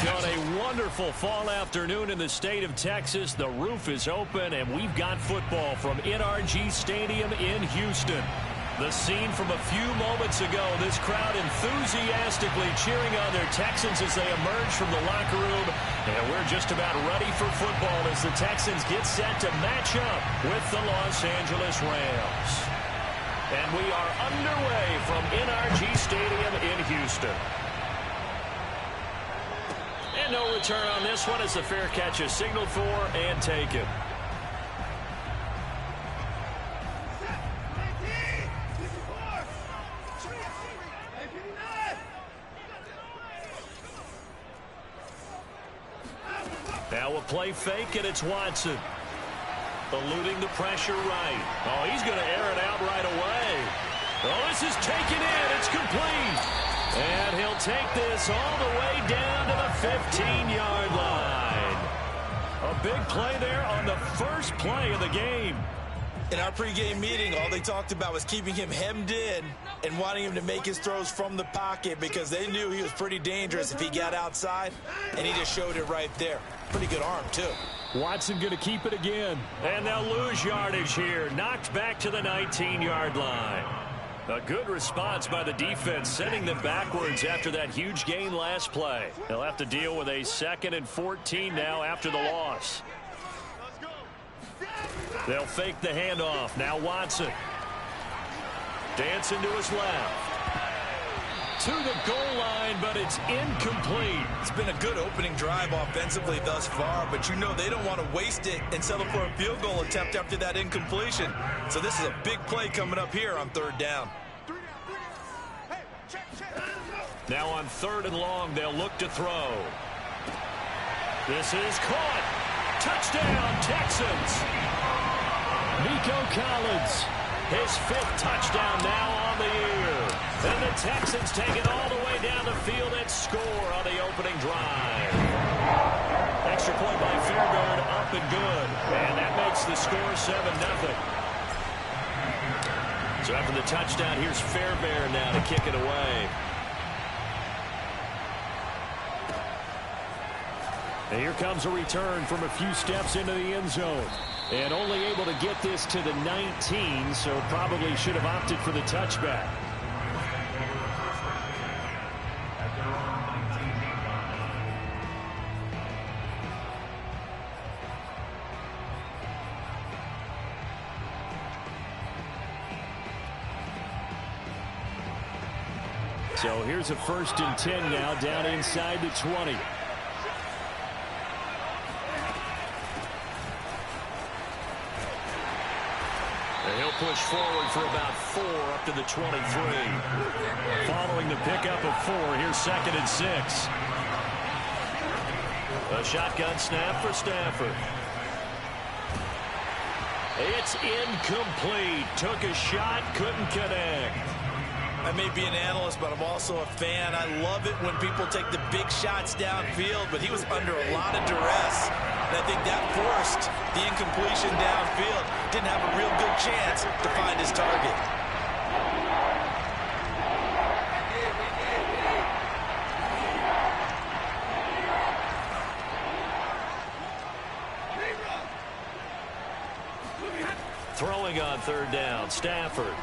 On a wonderful fall afternoon in the state of Texas, the roof is open, and we've got football from NRG Stadium in Houston. The scene from a few moments ago, this crowd enthusiastically cheering on their Texans as they emerge from the locker room. And we're just about ready for football as the Texans get set to match up with the Los Angeles Rams. And we are underway from NRG Stadium in Houston. And no return on this one as the fair catch is signaled for and taken. Now a play fake, and it's Watson. Eluding the pressure right. Oh, he's going to air it out right away. Oh, this is taken in. It's complete. And he'll take this all the way down to the 15-yard line. A big play there on the first play of the game. In our pregame meeting, all they talked about was keeping him hemmed in and wanting him to make his throws from the pocket because they knew he was pretty dangerous if he got outside, and he just showed it right there. Pretty good arm, too. Watson going to keep it again. And they'll lose yardage here. Knocked back to the 19-yard line. A good response by the defense, sending them backwards after that huge gain last play. They'll have to deal with a 2nd and 14 now after the loss. They'll fake the handoff. Now Watson. Dancing to his left. To the goal line, but it's incomplete. It's been a good opening drive offensively thus far, but you know they don't want to waste it and settle for a field goal attempt after that incompletion. So this is a big play coming up here on 3rd down. Now on 3rd and long, they'll look to throw. This is caught. Touchdown, Texans. Nico Collins, his 5th touchdown now on the year. And the Texans take it all the way down the field and score on the opening drive. Extra point by Fairbairn, up and good. And that makes the score 7-0. So after the touchdown, here's Fairbairn now to kick it away. And here comes a return from a few steps into the end zone. And only able to get this to the 19, so probably should have opted for the touchback. So here's a 1st and 10 now down inside the 20. He'll push forward for about 4 up to the 23. Following the pickup of 4, here's 2nd and 6. A shotgun snap for Stafford. It's incomplete. Took a shot, couldn't connect. I may be an analyst, but I'm also a fan. I love it when people take the big shots downfield, but he was under a lot of duress. And I think that forced the incompletion downfield. Didn't have a real good chance to find his target. Throwing on 3rd down, Stafford.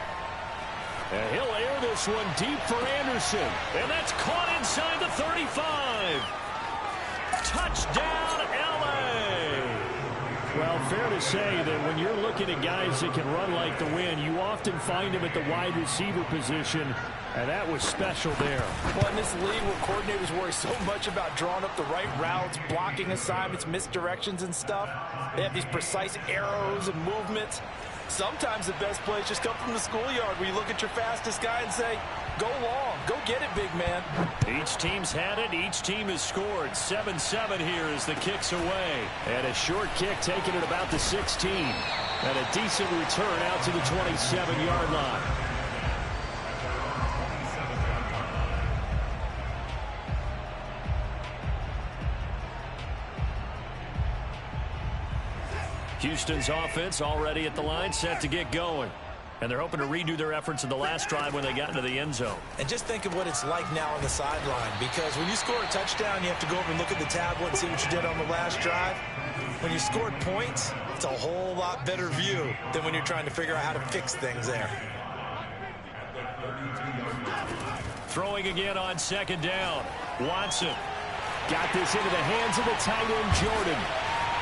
And he'll air this one deep for Anderson. And that's caught inside the 35. Touchdown, L.A. Well, fair to say that when you're looking at guys that can run like the wind, you often find them at the wide receiver position, and that was special there. Well, in this league where coordinators worry so much about drawing up the right routes, blocking assignments, misdirections and stuff, they have these precise arrows and movements. Sometimes the best plays just come from the schoolyard where you look at your fastest guy and say, go long, go get it, big man. Each team's had it. Each team has scored. 7-7 here as the kick's away. And a short kick taken at about the 16. And a decent return out to the 27-yard line. Houston's offense already at the line, set to get going. And they're hoping to redo their efforts in the last drive when they got into the end zone. And just think of what it's like now on the sideline, because when you score a touchdown, you have to go over and look at the tablet and see what you did on the last drive. When you scored points, it's a whole lot better view than when you're trying to figure out how to fix things there. Throwing again on second down. Watson got this into the hands of the tight end, Jordan.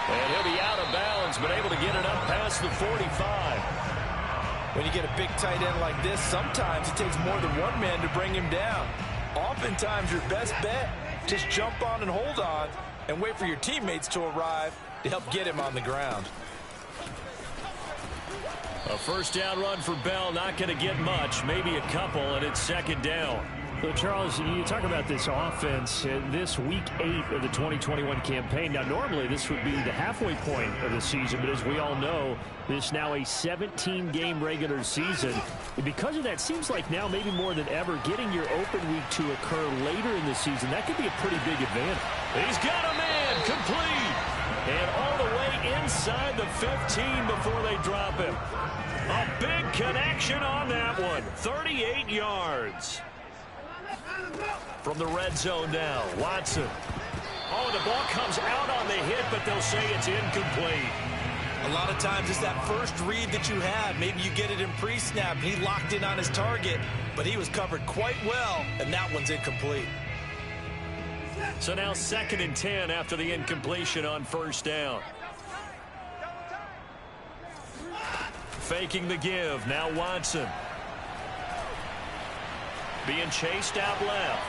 And he'll be out of bounds, but able to get it up past the 45. When you get a big tight end like this, sometimes it takes more than one man to bring him down. Oftentimes, your best bet, just jump on and hold on and wait for your teammates to arrive to help get him on the ground. A first down run for Bell, not going to get much, maybe a couple, and it's second down. So, Charles, you talk about this offense, this week 8 of the 2021 campaign. Now, normally this would be the halfway point of the season, but as we all know, this now a 17-game regular season. And because of that, seems like now maybe more than ever, getting your open week to occur later in the season, that could be a pretty big advantage. He's got a man, complete, and all the way inside the 15 before they drop him. A big connection on that one, 38 yards. From the red zone now, Watson. Oh, the ball comes out on the hit, but they'll say it's incomplete. A lot of times it's that first read that you had. Maybe you get it in pre-snap, and he locked in on his target, but he was covered quite well, and that one's incomplete. So now 2nd and 10 after the incompletion on first down. Faking the give, now Watson. Being chased out left.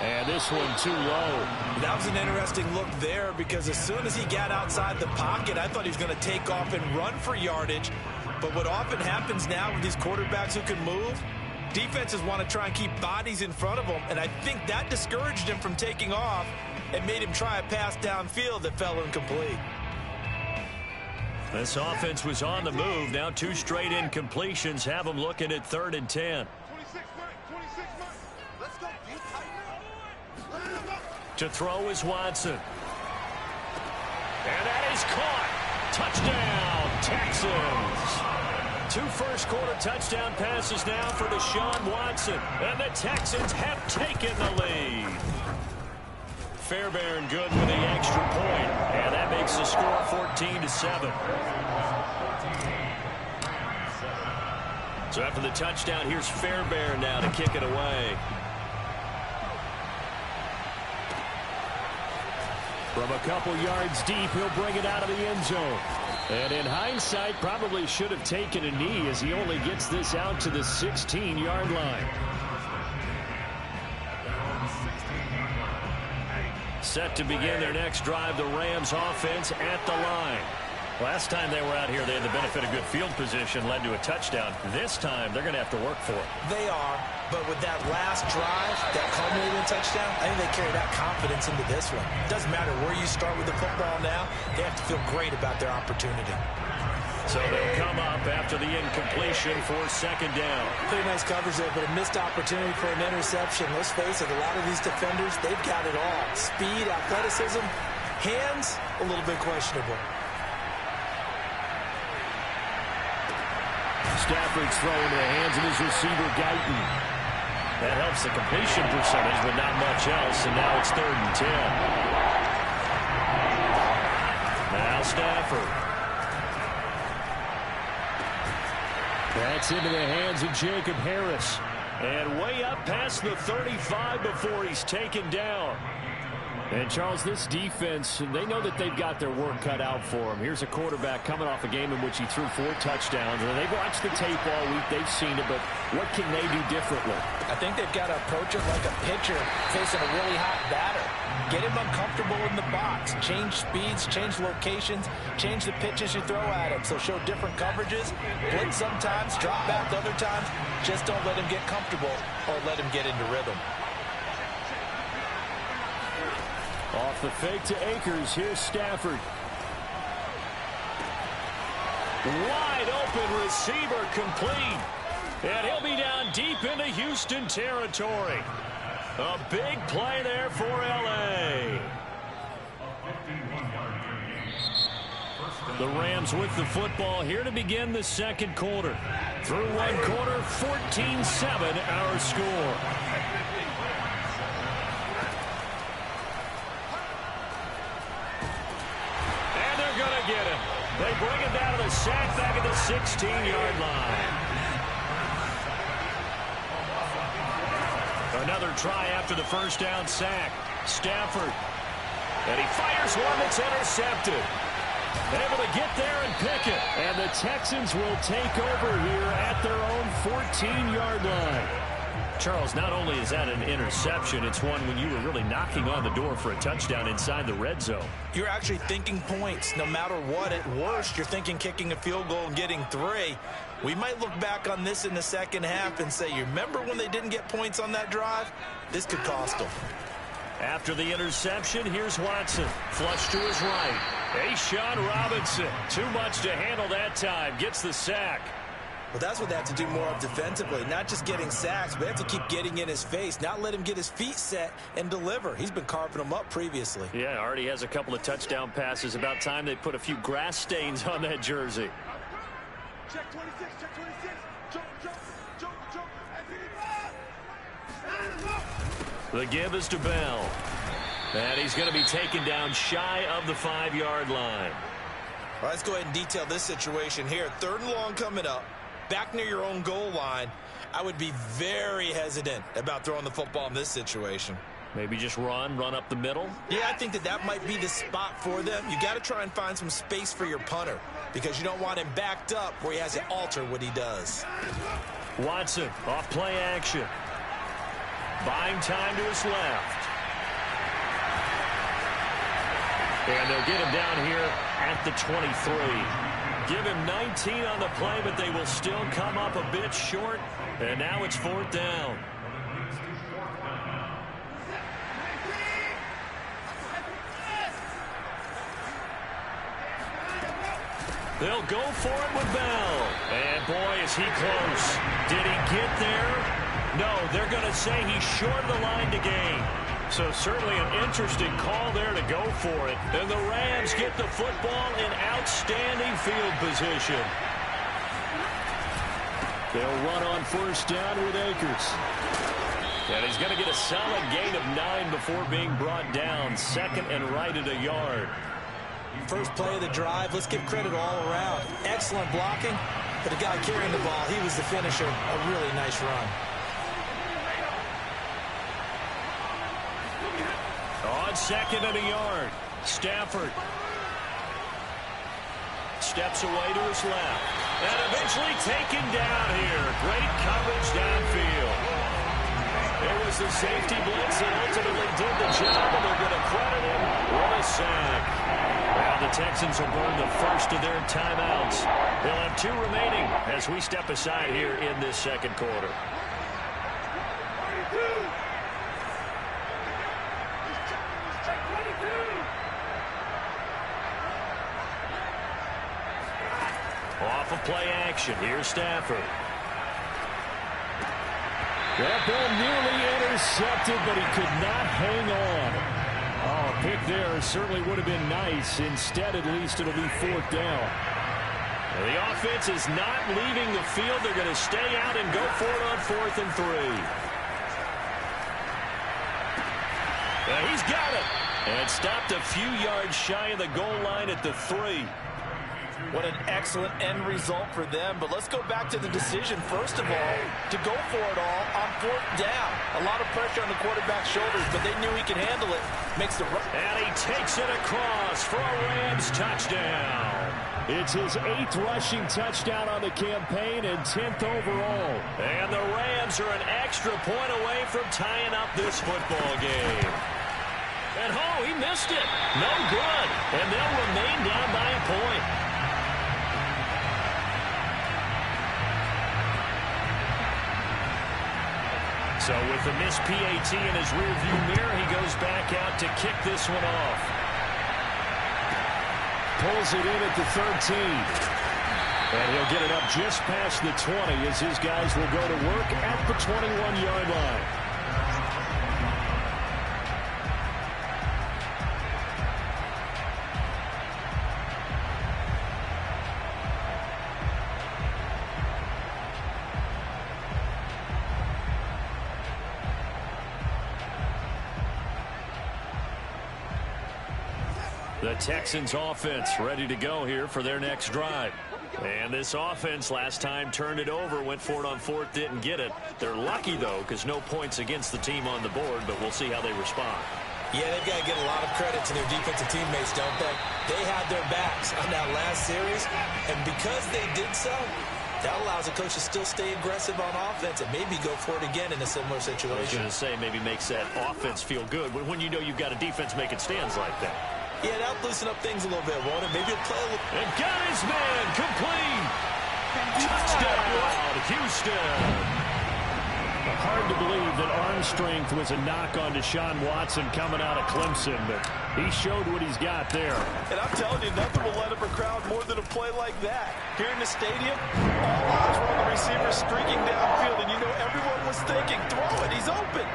And this one too low. That was an interesting look there, because as soon as he got outside the pocket, I thought he was going to take off and run for yardage. But what often happens now with these quarterbacks who can move, defenses want to try and keep bodies in front of them, and I think that discouraged him from taking off and made him try a pass downfield that fell incomplete. This offense was on the move. Now 2 straight incompletions have them looking at 3rd and 10. To throw is Watson. And that is caught. Touchdown, Texans. 2 first-quarter touchdown passes now for Deshaun Watson. And the Texans have taken the lead. Fairbairn good with the extra point. And that makes the score 14-7. So after the touchdown, here's Fairbairn now to kick it away. From a couple yards deep, he'll bring it out of the end zone. And in hindsight, probably should have taken a knee as he only gets this out to the 16-yard line. Set to begin their next drive, the Rams offense at the line. Last time they were out here, they had the benefit of good field position, led to a touchdown. This time, they're going to have to work for it. They are, but with that last drive, that culminating touchdown, I think they carry that confidence into this one. It doesn't matter where you start with the football now, they have to feel great about their opportunity. So they'll come up after the incompletion for second down. Pretty nice coverage there, but a missed opportunity for an interception. Let's face it, a lot of these defenders, they've got it all. Speed, athleticism, hands, a little bit questionable. Stafford's throwing into the hands of his receiver, Guyton. That helps the completion percentage, but not much else, and now it's 3rd and 10. Now Stafford. That's into the hands of Jacob Harris. And way up past the 35 before he's taken down. And, Charles, this defense, they know that they've got their work cut out for them. Here's a quarterback coming off a game in which he threw 4 touchdowns. And they've watched the tape all week. They've seen it, but what can they do differently? I think they've got to approach it like a pitcher facing a really hot batter. Get him uncomfortable in the box. Change speeds, change locations, change the pitches you throw at him. So show different coverages. Blitz sometimes, drop back other times. Just don't let him get comfortable or let him get into rhythm. Off the fake to Akers, here's Stafford. Wide open receiver complete. And he'll be down deep into Houston territory. A big play there for L.A. The Rams with the football here to begin the second quarter. Through one quarter, 14-7 our score. And they're going to get him. They bring him down to the sack back at the 16-yard line. Another try after the first down sack. Stafford. And he fires one that's intercepted. Able to get there and pick it. And the Texans will take over here at their own 14-yard line. Charles, not only is that an interception, it's one when you were really knocking on the door for a touchdown inside the red zone. You're actually thinking points. No matter what, at worst, you're thinking kicking a field goal and getting 3. We might look back on this in the second half and say, you remember when they didn't get points on that drive? This could cost them. After the interception, here's Watson. Flush to his right. Sean Robinson. Too much to handle that time. Gets the sack. Well, that's what they have to do more of defensively. Not just getting sacks, but they have to keep getting in his face. Not let him get his feet set and deliver. He's been carving them up previously. Yeah, already has a couple of touchdown passes. About time they put a few grass stains on that jersey. Check 26, check 26. Jump. The give is to Bell. And he's going to be taken down shy of the 5-yard line. All right, let's go ahead and detail this situation here. 3rd and long coming up. Back near your own goal line. I would be very hesitant about throwing the football in this situation. Maybe just run up the middle? Yeah, I think that might be the spot for them. You got to try and find some space for your punter because you don't want him backed up where he has to alter what he does. Watson off play action. Buying time to his left. And they'll get him down here at the 23. Give him 19 on the play, but they will still come up a bit short. And now it's 4th down. They'll go for it with Bell. And boy, is he close. Did he get there? No, they're going to say he's short of the line to gain. So certainly an interesting call there to go for it. And the Rams get the football in outstanding field position. They'll run on 1st down with Akers. And he's going to get a solid gain of 9 before being brought down. 2nd and right at a yard. First play of the drive. Let's give credit all around. Excellent blocking. But the guy carrying the ball, he was the finisher. A really nice run. On 2nd and a yard. Stafford steps away to his left. And eventually taken down here. Great coverage downfield. It was the safety blitz that ultimately did the job, and they're going to credit him with a sack. Now the Texans will burn the first of their timeouts. They'll have 2 remaining as we step aside here in this second quarter. Off of play action. Here's Stafford. That ball nearly intercepted, but he could not hang on. Oh, a pick there certainly would have been nice. Instead, at least, it'll be 4th down. Well, the offense is not leaving the field. They're going to stay out and go for it on 4th and 3. He's got it. And stopped a few yards shy of the goal line at the 3. What an excellent end result for them. But let's go back to the decision, first of all, to go for it all on 4th down. A lot of pressure on the quarterback's shoulders, but they knew he could handle it. Makes the run. And he takes it across for a Rams touchdown. It's his 8th rushing touchdown on the campaign and 10th overall. And the Rams are an extra point away from tying up this football game. And he missed it. No good. And they'll remain down by a point. So with the missed PAT in his rearview mirror, he goes back out to kick this one off. Pulls it in at the 13. And he'll get it up just past the 20 as his guys will go to work at the 21-yard line. The Texans offense ready to go here for their next drive. And this offense last time turned it over, went for it on fourth, didn't get it. They're lucky, though, because no points against the team on the board, but we'll see how they respond. Yeah, they've got to get a lot of credit to their defensive teammates, don't they? They had their backs on that last series, and because they did so, that allows the coach to still stay aggressive on offense and maybe go for it again in a similar situation. I was going to say, maybe makes that offense feel good when you know you've got a defense making stands like that. Yeah, that'll loosen up things a little bit, won't it? Maybe he'll play a little. And got his man complete. Touchdown, Houston. Hard to believe that arm strength was a knock on Deshaun Watson coming out of Clemson, but he showed what he's got there. And I'm telling you, nothing will let up a crowd more than a play like that. Here in the stadium, all eyes were on the receiver streaking downfield, and you know everyone was thinking, throw it, he's open.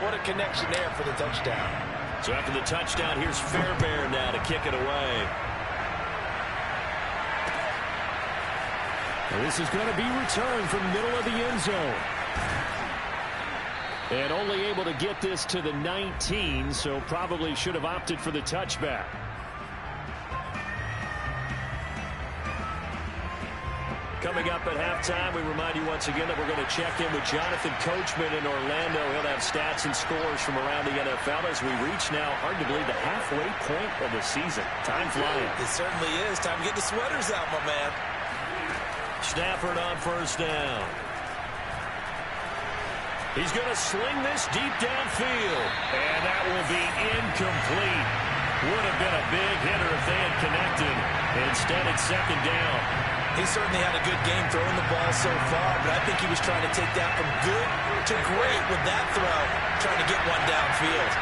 What a connection there for the touchdown. So after the touchdown, here's Fairbairn now to kick it away. And this is going to be returned from the middle of the end zone. And only able to get this to the 19, so probably should have opted for the touchback. Coming up at halftime, we remind you once again that we're going to check in with Jonathan Coachman in Orlando. He'll have stats and scores from around the NFL as we reach now, hard to believe, the halfway point of the season. Time flying. It certainly is. Time to get the sweaters out, my man. Stafford on first down. He's going to sling this deep downfield. And that will be incomplete. Would have been a big hitter if they had connected. Instead, it's second down. He certainly had a good game throwing the ball so far, but I think he was trying to take that from good to great with that throw, trying to get one downfield.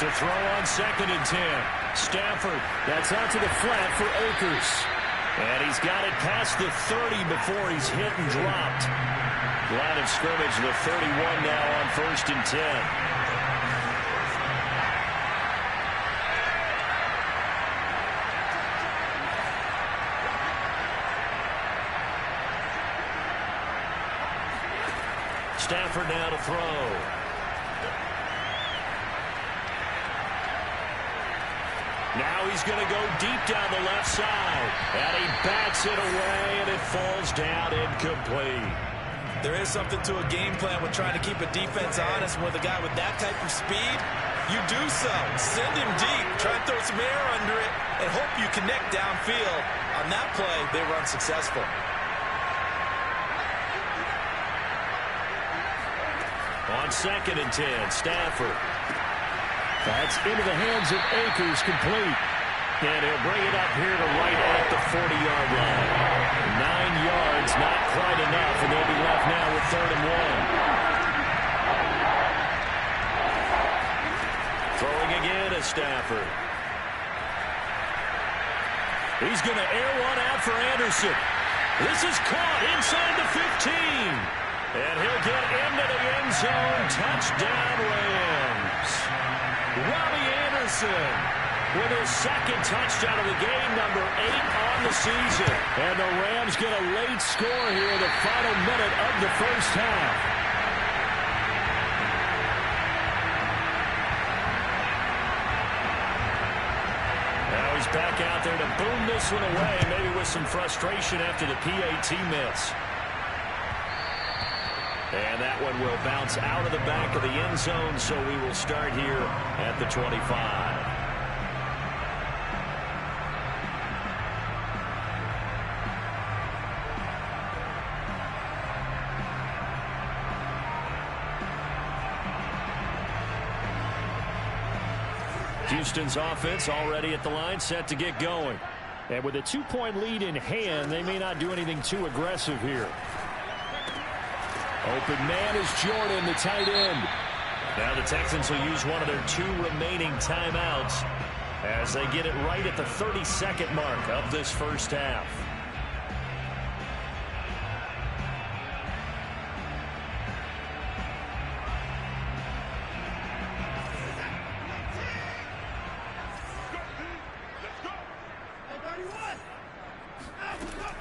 To throw on second and 10. Stafford. That's out to the flat for Akers. And he's got it past the 30 before he's hit and dropped. Line of scrimmage, the 31 now on first and 10. Stafford now to throw. Now he's going to go deep down the left side. And he bats it away, and it falls down incomplete. There is something to a game plan with trying to keep a defense honest. With a guy with that type of speed, you do so. Send him deep. Try and throw some air under it and hope you connect downfield. On that play, they were unsuccessful. On second and 10, Stafford. That's into the hands of Akers, complete. And he'll bring it up here to right at the 40-yard line. 9 yards, not quite enough, and they'll be left now with third and 1. Throwing again is Stafford. He's going to air one out for Anderson. This is caught inside the 15. And he'll get into the end zone. Touchdown, Rams. Robbie Anderson with his second touchdown of the game, number 8 on the season. And the Rams get a late score here in the final minute of the first half. Now he's back out there to boom this one away, maybe with some frustration after the PAT miss. And that one will bounce out of the back of the end zone, so we will start here at the 25. Houston's offense already at the line, set to get going. And with a 2-point lead in hand, they may not do anything too aggressive here. Open man is Jordan, the tight end. Now the Texans will use one of their 2 remaining timeouts as they get it right at the 32nd mark of this first half.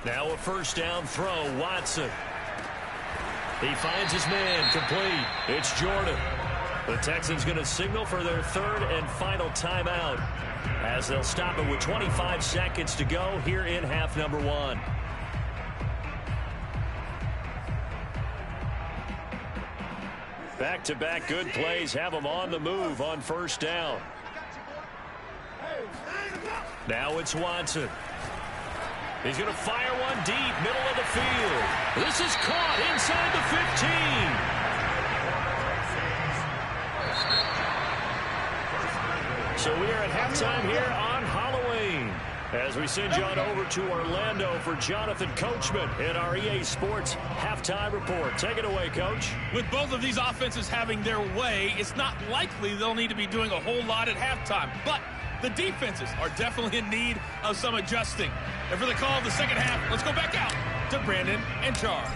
Now a first down throw, Watson. He finds his man, complete. It's Jordan. The Texans going to signal for their third and final timeout as they'll stop it with 25 seconds to go here in half number 1. Back-to-back good plays have them on the move on first down. Now it's Watson. He's going to fire one deep, middle of the field. This is caught inside the 15. So we are at halftime here on Halloween as we send you on over to Orlando for Jonathan Coachman in our EA Sports Halftime Report. Take it away, Coach. With both of these offenses having their way, it's not likely they'll need to be doing a whole lot at halftime. But the defenses are definitely in need of some adjusting. And for the call of the second half, let's go back out to Brandon and Charles.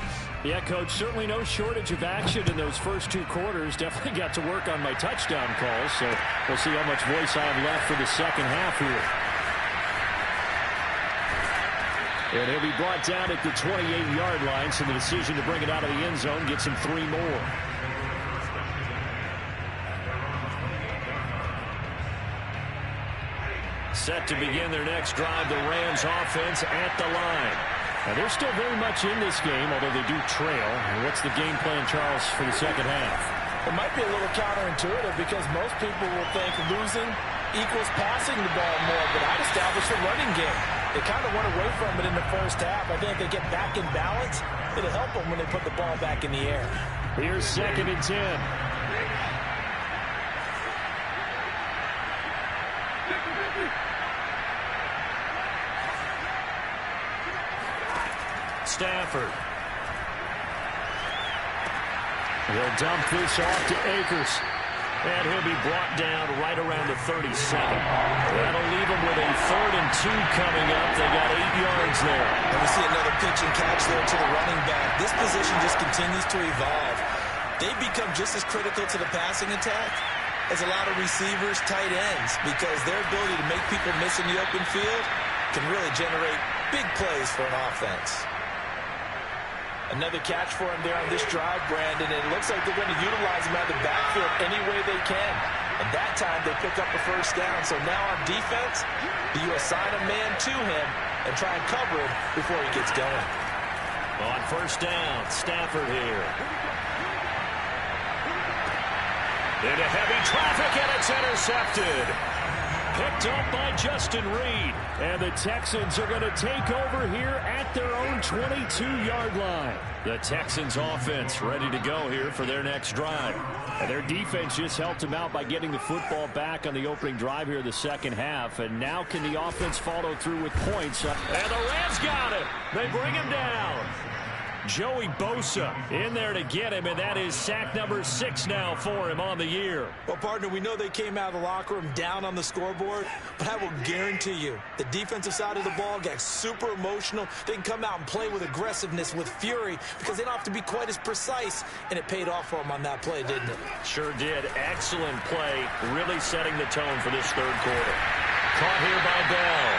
Yeah, Coach, certainly no shortage of action in those first 2 quarters. Definitely got to work on my touchdown calls, so we'll see how much voice I have left for the second half here. And he'll be brought down at the 28-yard line, so the decision to bring it out of the end zone gets him 3 more. Set to begin their next drive, the Rams offense at the line. Now, they're still very much in this game, although they do trail. And what's the game plan, Charles, for the second half? It might be a little counterintuitive because most people will think losing equals passing the ball more, but I'd establish a running game. They kind of went away from it in the first half. I think if they get back in balance, it'll help them when they put the ball back in the air. Here's 2nd and 10. Stafford. He'll dump this off to Akers. And he'll be brought down right around the 32nd. That'll leave him with a 3rd and 2 coming up. They got 8 yards there. And we see another pitch and catch there to the running back. This position just continues to evolve. They become just as critical to the passing attack as a lot of receivers, tight ends, because their ability to make people miss in the open field can really generate big plays for an offense. Another catch for him there on this drive, Brandon. And it looks like they're going to utilize him out of the backfield any way they can. And that time they pick up a first down. So now on defense, you assign a man to him and try and cover him before he gets going. On first down, Stafford here. Into heavy traffic, and it's intercepted. Picked up by Justin Reed. And the Texans are going to take over here at their own 22-yard line. The Texans offense ready to go here for their next drive. And their defense just helped them out by getting the football back on the opening drive here in the second half. And now can the offense follow through with points? And the Rams got it. They bring him down. Joey Bosa in there to get him, and that is sack number 6 now for him on the year. Well, partner, we know they came out of the locker room down on the scoreboard, but I will guarantee you the defensive side of the ball got super emotional. They can come out and play with aggressiveness, with fury, because they don't have to be quite as precise, and it paid off for them on that play, didn't it? Sure did. Excellent play, really setting the tone for this third quarter. Caught here by Bell.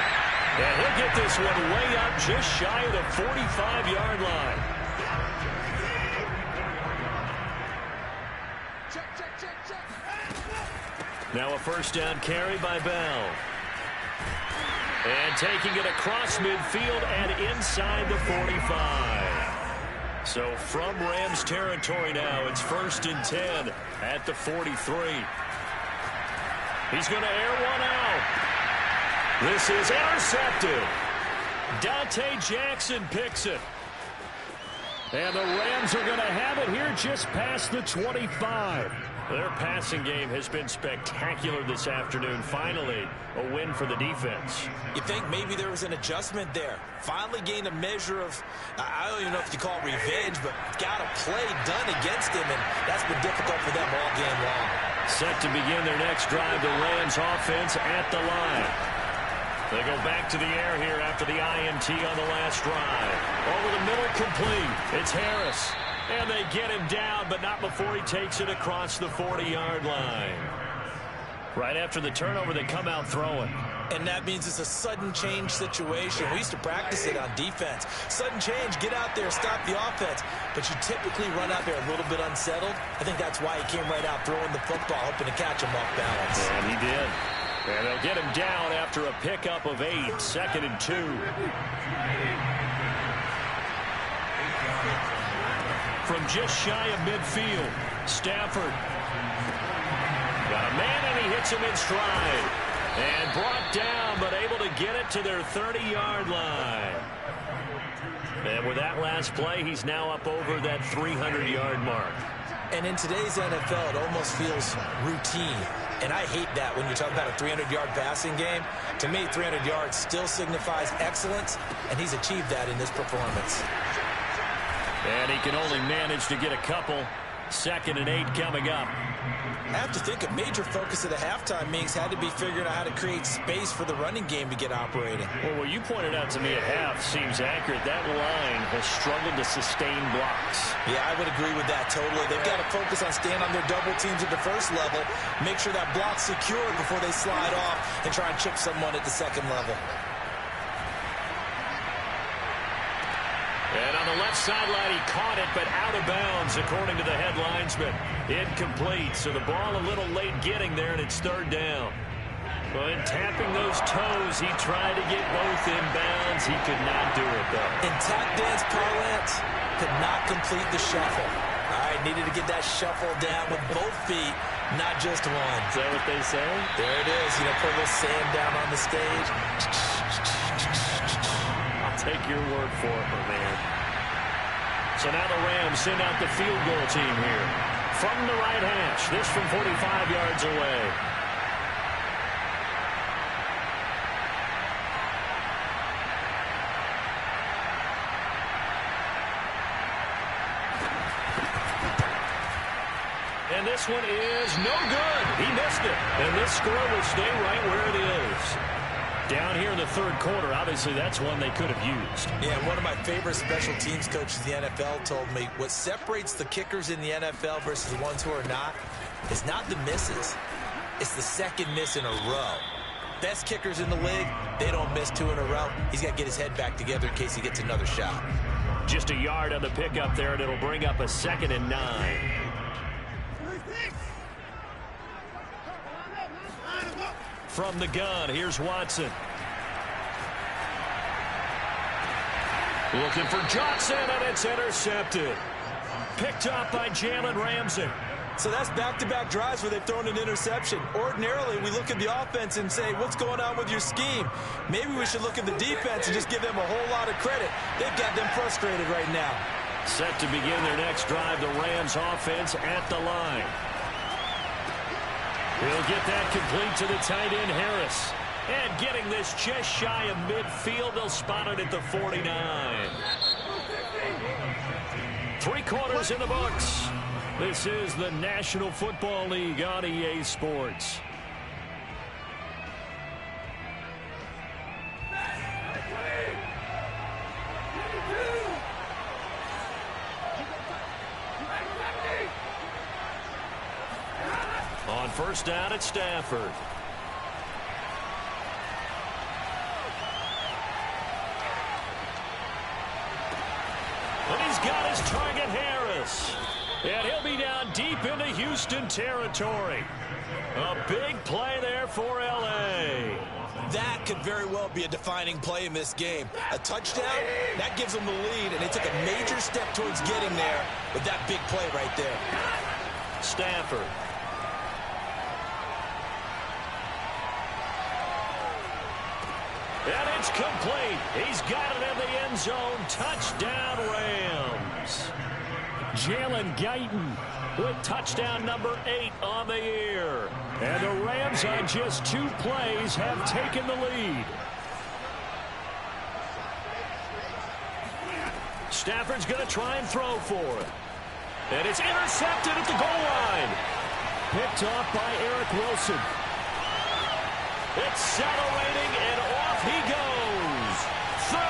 And he'll get this one way up just shy of the 45-yard line. Now a first down carry by Bell. And taking it across midfield and inside the 45. So from Rams territory now, it's 1st and 10 at the 43. He's going to air one out. This is intercepted. Dante Jackson picks it. And the Rams are going to have it here just past the 25. Their passing game has been spectacular this afternoon. Finally, a win for the defense. You think maybe there was an adjustment there. Finally gained a measure of, I don't even know if you call it revenge, but got a play done against him, and that's been difficult for them all game long. Set to begin their next drive, the Rams offense at the line. They go back to the air here after the INT on the last drive. Over the middle, complete. It's Harris. And they get him down, but not before he takes it across the 40-yard line. Right after the turnover, they come out throwing. And that means it's a sudden change situation. We used to practice it on defense. Sudden change, get out there, stop the offense. But you typically run out there a little bit unsettled. I think that's why he came right out throwing the football, hoping to catch him off balance. And he did. And they'll get him down after a pickup of 8, 2nd and 2. From just shy of midfield, Stafford. Got a man, and he hits him in stride. And brought down, but able to get it to their 30-yard line. And with that last play, he's now up over that 300-yard mark. And in today's NFL, it almost feels routine. And I hate that when you talk about a 300-yard passing game. To me, 300 yards still signifies excellence, and he's achieved that in this performance. And he can only manage to get a couple. 2nd and 8 coming up. I have to think a major focus of the halftime meetings had to be figuring out how to create space for the running game to get operating. Well, what you pointed out to me at half seems accurate. That line has struggled to sustain blocks. Yeah, I would agree with that totally. They've got to focus on staying on their double teams at the first level, make sure that block's secure before they slide off and try and chip someone at the second level. And on the left sideline, he caught it, but out of bounds, according to the head linesman. Incomplete, so the ball a little late getting there, and it's 3rd down. But in tapping those toes, he tried to get both in bounds. He could not do it, though. In tap dance parlance, could not complete the shuffle. All right, needed to get that shuffle down with both feet, not just one. Is that what they say? There it is. You know, put a little sand down on the stage. Take your word for it, my man. So now the Rams send out the field goal team here. From the right hash. This from 45 yards away. And this one is no good. He missed it. And this score will stay right where it is. Down here in the 3rd quarter, obviously that's one they could have used. Yeah, one of my favorite special teams coaches in the NFL told me what separates the kickers in the NFL versus the ones who are not is not the misses. It's the second miss in a row. Best kickers in the league, they don't miss 2 in a row. He's got to get his head back together in case he gets another shot. Just a yard on the pickup there, and it'll bring up a 2nd and 9. From the gun, here's Watson. Looking for Johnson, and it's intercepted. Picked up by Jalen Ramsey. So that's back-to-back drives where they've thrown an interception. Ordinarily, we look at the offense and say, what's going on with your scheme? Maybe we should look at the defense and just give them a whole lot of credit. They've got them frustrated right now. Set to begin their next drive, the Rams offense at the line. He'll get that complete to the tight end, Harris. And getting this just shy of midfield, they'll spot it at the 49. 3 quarters in the books. This is the National Football League on EA Sports. On first down at Stafford. And he's got his target, Harris. And he'll be down deep into Houston territory. A big play there for L.A. That could very well be a defining play in this game. A touchdown, that gives them the lead, and they took a major step towards getting there with that big play right there. Stafford. And it's complete. He's got it in the end zone. Touchdown, Rams. Jalen Guyton with touchdown number 8 on the year. And the Rams on just 2 plays have taken the lead. Stafford's going to try and throw for it. And it's intercepted at the goal line. Picked off by Eric Wilson. Accelerating, and off he goes. 30.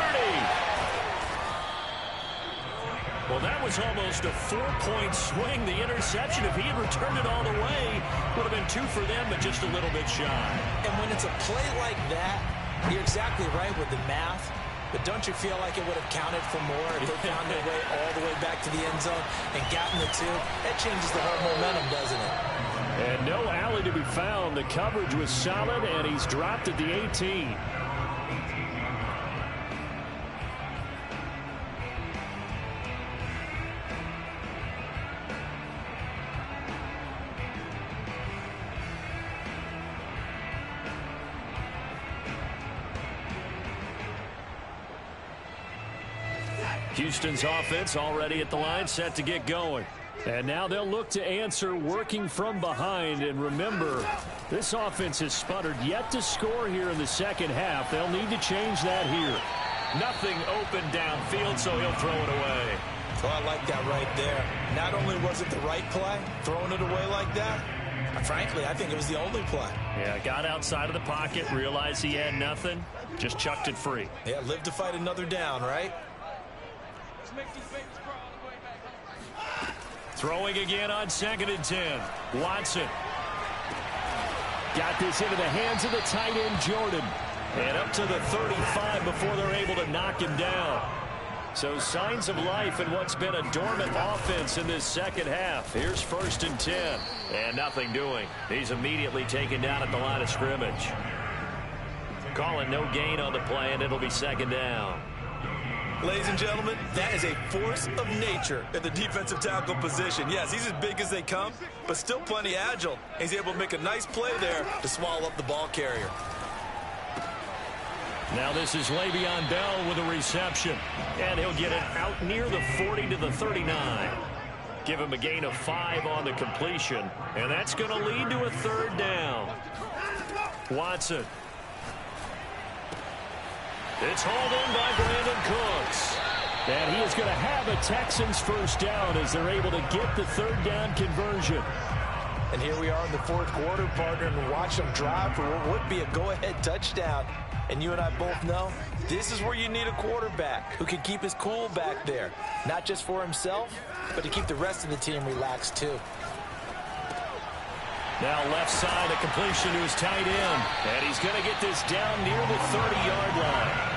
Well, that was almost a 4-point swing. The interception, if he had returned it all the way, would have been 2 for them, but just a little bit shy. And when it's a play like that, you're exactly right with the math. But don't you feel like it would have counted for more if they found their way all the way back to the end zone and gotten the 2? That changes the whole momentum, doesn't it? And no alley to be found. The coverage was solid, and he's dropped at the 18. Houston's offense already at the line, set to get going. And now they'll look to answer working from behind. And remember, this offense has sputtered yet to score here in the second half. They'll need to change that here. Nothing open downfield, so he'll throw it away. Well, I like that right there. Not only was it the right play, throwing it away like that, frankly, I think it was the only play. Yeah, got outside of the pocket, realized he had nothing, just chucked it free. Yeah, live to fight another down, right? Throwing again on 2nd and 10. Watson. Got this into the hands of the tight end, Jordan. And up to the 35 before they're able to knock him down. So signs of life in what's been a dormant offense in this second half. Here's 1st and 10. And nothing doing. He's immediately taken down at the line of scrimmage. Calling no gain on the play, and it'll be 2nd down. Ladies and gentlemen, that is a force of nature at the defensive tackle position. Yes, he's as big as they come, but still plenty agile. He's able to make a nice play there to swallow up the ball carrier. Now this is Le'Veon Bell with a reception. And he'll get it out near the 40 to the 39. Give him a gain of 5 on the completion. And that's going to lead to a 3rd down. Watson. It's hauled in by Brandon Cooks. And he is going to have a Texans 1st down as they're able to get the 3rd down conversion. And here we are in the 4th quarter, partner, and watch them drive for what would be a go-ahead touchdown. And you and I both know this is where you need a quarterback who can keep his cool back there. Not just for himself, but to keep the rest of the team relaxed too. Now left side, a completion to his tight end. And he's going to get this down near the 30-yard line.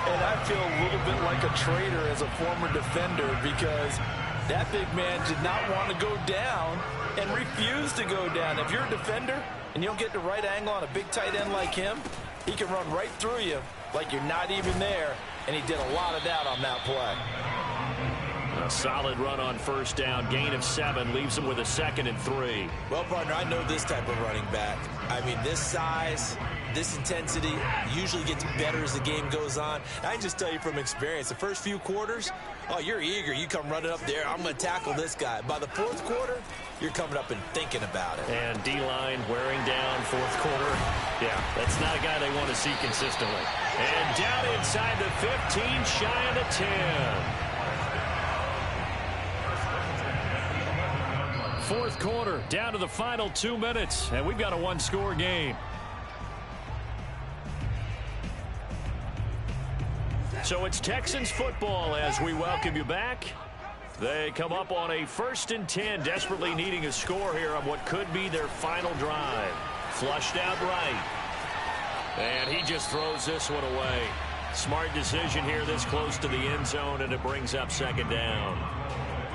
And I feel a little bit like a traitor as a former defender because that big man did not want to go down and refused to go down. If you're a defender and you don't get the right angle on a big tight end like him, he can run right through you like you're not even there. And he did a lot of that on that play. A solid run on 1st down. Gain of 7 leaves him with a 2nd and 3. Well, partner, I know this type of running back. I mean, this size, this intensity usually gets better as the game goes on. I can just tell you from experience, the first few quarters, oh, you're eager. You come running up there. I'm going to tackle this guy. By the 4th quarter, you're coming up and thinking about it. And D-line wearing down 4th quarter. Yeah, that's not a guy they want to see consistently. And down inside the 15, shy of the 10. 4th quarter, down to the final 2 minutes, and we've got a 1-score game. So it's Texans football as we welcome you back. They come up on a 1st and 10, desperately needing a score here on what could be their final drive. Flushed out right. And he just throws this one away. Smart decision here this close to the end zone, and it brings up 2nd down.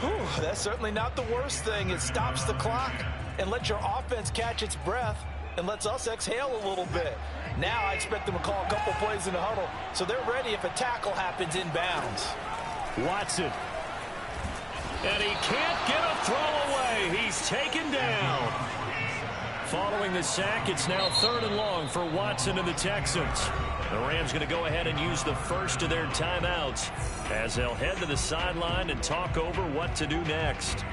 Whew, that's certainly not the worst thing. It stops the clock and lets your offense catch its breath and lets us exhale a little bit. Now I expect them to call a couple plays in the huddle so they're ready if a tackle happens inbounds. Watson. And he can't get a throw away. He's taken down. Following the sack, it's now 3rd and long for Watson and the Texans. The Rams going to go ahead and use the first of their timeouts as they'll head to the sideline and talk over what to do next.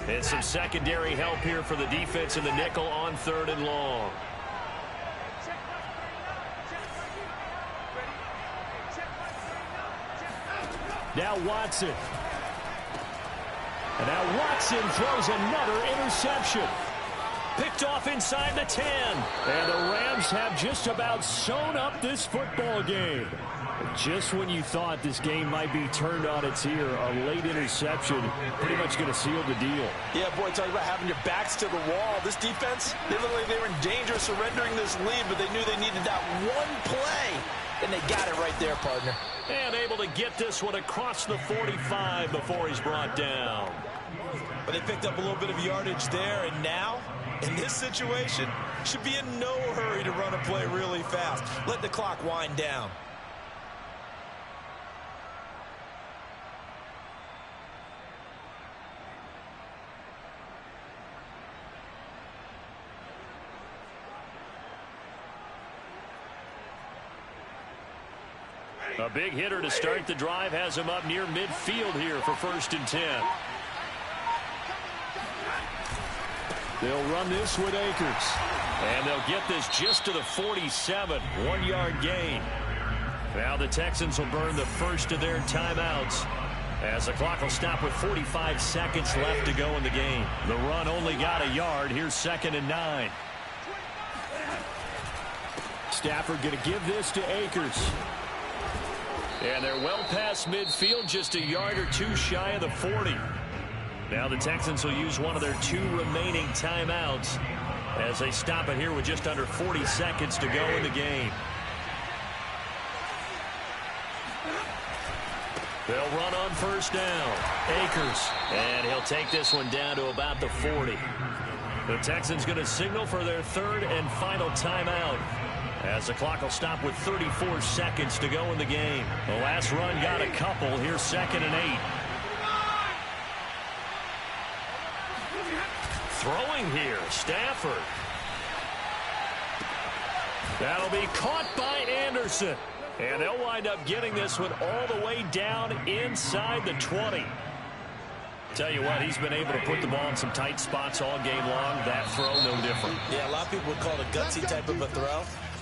And some secondary help here for the defense in the nickel on 3rd and long. Now Watson. And now Watson throws another interception. picked off inside the 10. And the Rams have just about sewn up this football game. Just when you thought this game might be turned on its ear, a late interception pretty much going to seal the deal. Yeah, boy, talk about having your backs to the wall. This defense, they looked like they were in danger of surrendering this lead, but they knew they needed that one play, and they got it right there, partner. And able to get this one across the 45 before he's brought down. But they picked up a little bit of yardage there, and now, in this situation, should be in no hurry to run a play really fast. Let the clock wind down. A big hitter to start the drive has him up near midfield here for 1st and 10. They'll run this with Akers. And they'll get this just to the 47. 1-yard gain. Now the Texans will burn the first of their timeouts as the clock will stop with 45 seconds left to go in the game. The run only got a yard. Here's 2nd and 9. Stafford going to give this to Akers. And they're well past midfield, just a yard or two shy of the 40. Now the Texans will use one of their 2 remaining timeouts as they stop it here with just under 40 seconds to go in the game. They'll run on 1st down. Akers. And he'll take this one down to about the 40. The Texans going to signal for their 3rd and final timeout, as the clock will stop with 34 seconds to go in the game. The last run got a couple. Here's 2nd and 8. Throwing here, Stafford. That'll be caught by Anderson. And they'll wind up getting this one all the way down inside the 20. Tell you what, he's been able to put the ball in some tight spots all game long. That throw, no different. Yeah, a lot of people would call it a gutsy type of a throw.